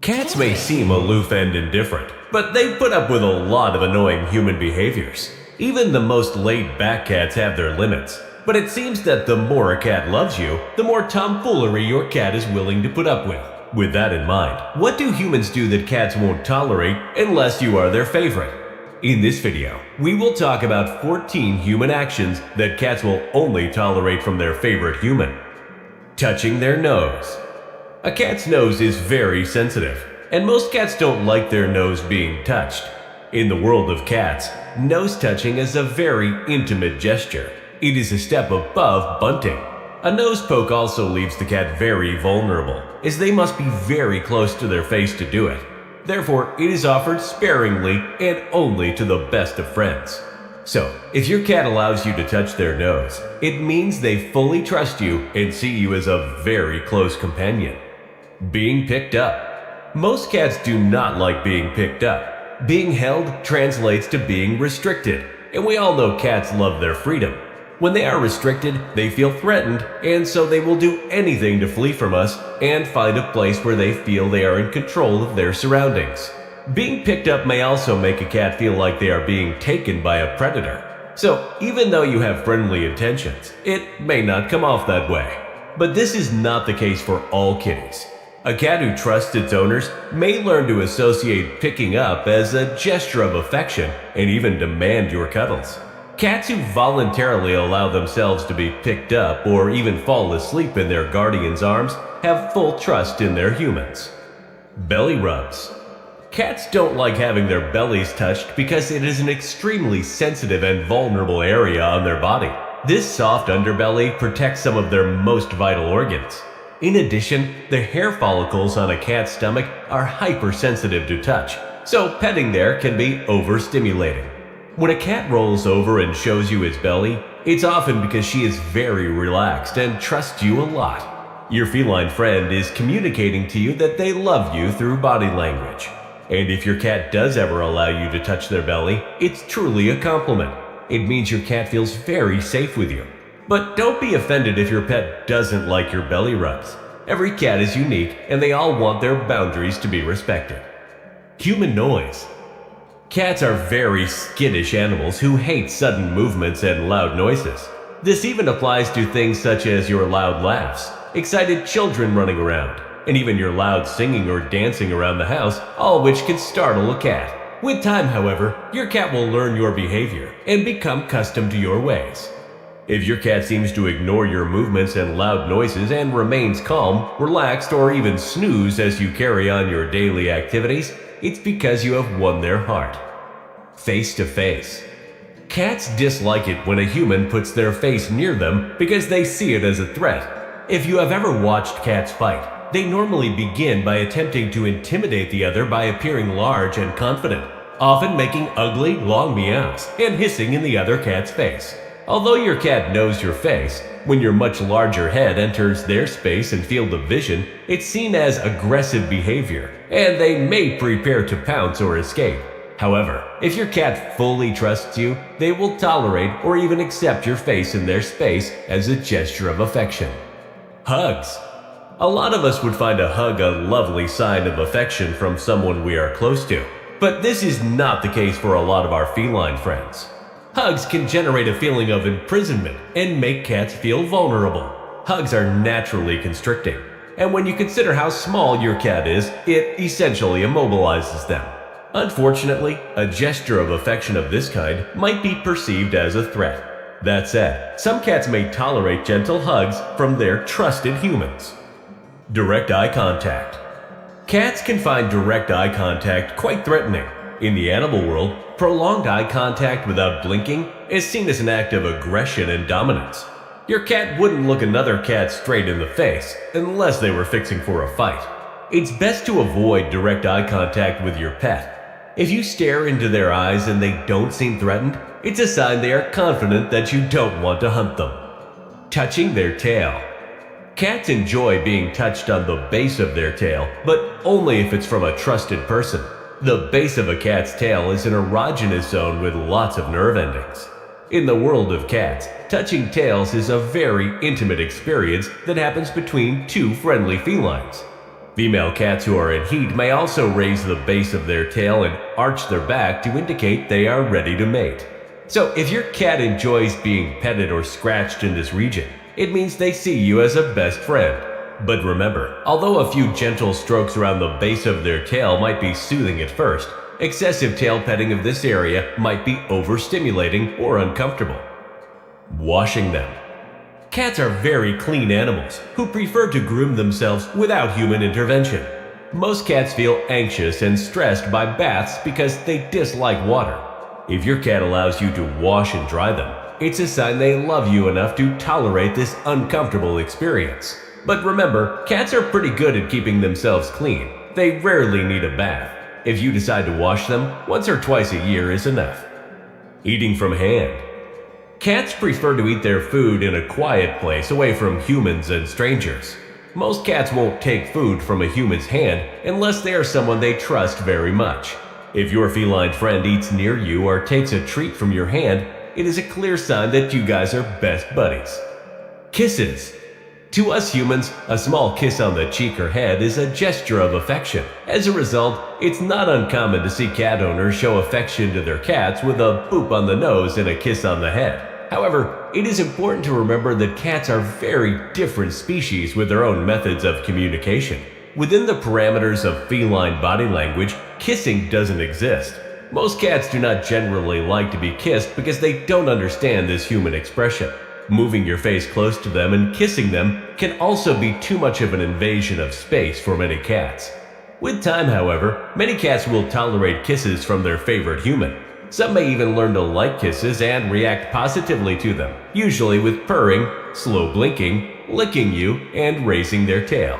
Cats may seem aloof and indifferent, but they put up with a lot of annoying human behaviors. Even the most laid-back cats have their limits, but it seems that the more a cat loves you, the more tomfoolery your cat is willing to put up with. With that in mind, what do humans do that cats won't tolerate unless you are their favorite? In this video, we will talk about 14 human actions that cats will only tolerate from their favorite human. Touching their nose. A cat's nose is very sensitive, and most cats don't like their nose being touched. In the world of cats, nose touching is a very intimate gesture. It is a step above bunting. A nose poke also leaves the cat very vulnerable, as they must be very close to their face to do it. Therefore, it is offered sparingly and only to the best of friends. So, if your cat allows you to touch their nose, it means they fully trust you and see you as a very close companion. Being picked up. Most cats do not like being picked up. Being held translates to being restricted, and we all know cats love their freedom. When they are restricted, they feel threatened, and so they will do anything to flee from us and find a place where they feel they are in control of their surroundings. Being picked up may also make a cat feel like they are being taken by a predator. So, even though you have friendly intentions, it may not come off that way. But this is not the case for all kitties. A cat who trusts its owners may learn to associate picking up as a gesture of affection and even demand your cuddles. Cats who voluntarily allow themselves to be picked up or even fall asleep in their guardian's arms have full trust in their humans. Belly rubs. Cats don't like having their bellies touched because it is an extremely sensitive and vulnerable area on their body. This soft underbelly protects some of their most vital organs. In addition, the hair follicles on a cat's stomach are hypersensitive to touch, so petting there can be overstimulating. When a cat rolls over and shows you its belly, it's often because she is very relaxed and trusts you a lot. Your feline friend is communicating to you that they love you through body language. And if your cat does ever allow you to touch their belly, it's truly a compliment. It means your cat feels very safe with you. But don't be offended if your pet doesn't like your belly rubs. Every cat is unique and they all want their boundaries to be respected. Human noise. Cats are very skittish animals who hate sudden movements and loud noises. This even applies to things such as your loud laughs, excited children running around, and even your loud singing or dancing around the house, all which can startle a cat. With time, however, your cat will learn your behavior and become accustomed to your ways. If your cat seems to ignore your movements and loud noises and remains calm, relaxed, or even snooze as you carry on your daily activities, it's because you have won their heart. Face to face. Cats dislike it when a human puts their face near them because they see it as a threat. If you have ever watched cats fight, they normally begin by attempting to intimidate the other by appearing large and confident, often making ugly, long meows and hissing in the other cat's face. Although your cat knows your face, when your much larger head enters their space and field of vision, it's seen as aggressive behavior, and they may prepare to pounce or escape. However, if your cat fully trusts you, they will tolerate or even accept your face in their space as a gesture of affection. Hugs. A lot of us would find a hug a lovely sign of affection from someone we are close to, but this is not the case for a lot of our feline friends. Hugs can generate a feeling of imprisonment and make cats feel vulnerable. Hugs are naturally constricting, and when you consider how small your cat is, it essentially immobilizes them. Unfortunately, a gesture of affection of this kind might be perceived as a threat. That said, some cats may tolerate gentle hugs from their trusted humans. Direct eye contact. Cats can find direct eye contact quite threatening. In the animal world, prolonged eye contact without blinking is seen as an act of aggression and dominance. Your cat wouldn't look another cat straight in the face unless they were fixing for a fight. It's best to avoid direct eye contact with your pet. If you stare into their eyes and they don't seem threatened, it's a sign they are confident that you don't want to hunt them. Touching their tail. Cats enjoy being touched on the base of their tail, but only if it's from a trusted person. The base of a cat's tail is an erogenous zone with lots of nerve endings. In the world of cats, touching tails is a very intimate experience that happens between two friendly felines. Female cats who are in heat may also raise the base of their tail and arch their back to indicate they are ready to mate. So if your cat enjoys being petted or scratched in this region, it means they see you as a best friend. But remember, although a few gentle strokes around the base of their tail might be soothing at first, excessive tail petting of this area might be overstimulating or uncomfortable. Washing them. Cats are very clean animals who prefer to groom themselves without human intervention. Most cats feel anxious and stressed by baths because they dislike water. If your cat allows you to wash and dry them, it's a sign they love you enough to tolerate this uncomfortable experience. But remember, cats are pretty good at keeping themselves clean. They rarely need a bath. If you decide to wash them, once or twice a year is enough. Eating from hand. Cats prefer to eat their food in a quiet place away from humans and strangers. Most cats won't take food from a human's hand unless they are someone they trust very much. If your feline friend eats near you or takes a treat from your hand, it is a clear sign that you guys are best buddies. Kisses. To us humans, a small kiss on the cheek or head is a gesture of affection. As a result, it's not uncommon to see cat owners show affection to their cats with a boop on the nose and a kiss on the head. However, it is important to remember that cats are very different species with their own methods of communication. Within the parameters of feline body language, kissing doesn't exist. Most cats do not generally like to be kissed because they don't understand this human expression. Moving your face close to them and kissing them can also be too much of an invasion of space for many cats. With time, however, many cats will tolerate kisses from their favorite human. Some may even learn to like kisses and react positively to them, usually with purring, slow blinking, licking you, and raising their tail.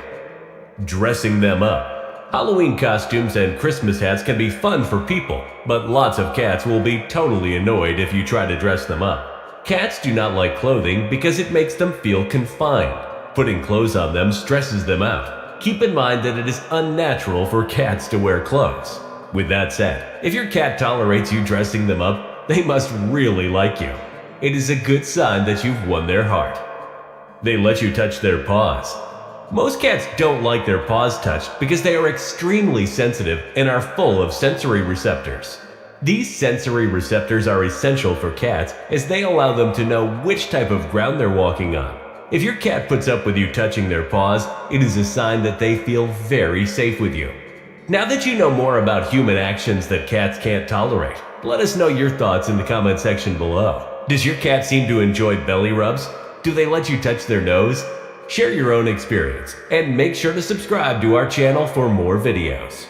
Dressing them up. Halloween costumes and Christmas hats can be fun for people, but lots of cats will be totally annoyed if you try to dress them up. Cats do not like clothing because it makes them feel confined. Putting clothes on them stresses them out. Keep in mind that it is unnatural for cats to wear clothes. With that said, if your cat tolerates you dressing them up, they must really like you. It is a good sign that you've won their heart. They let you touch their paws. Most cats don't like their paws touched because they are extremely sensitive and are full of sensory receptors. These sensory receptors are essential for cats as they allow them to know which type of ground they're walking on. If your cat puts up with you touching their paws, it is a sign that they feel very safe with you. Now that you know more about human actions that cats can't tolerate, let us know your thoughts in the comment section below. Does your cat seem to enjoy belly rubs? Do they let you touch their nose? Share your own experience and make sure to subscribe to our channel for more videos.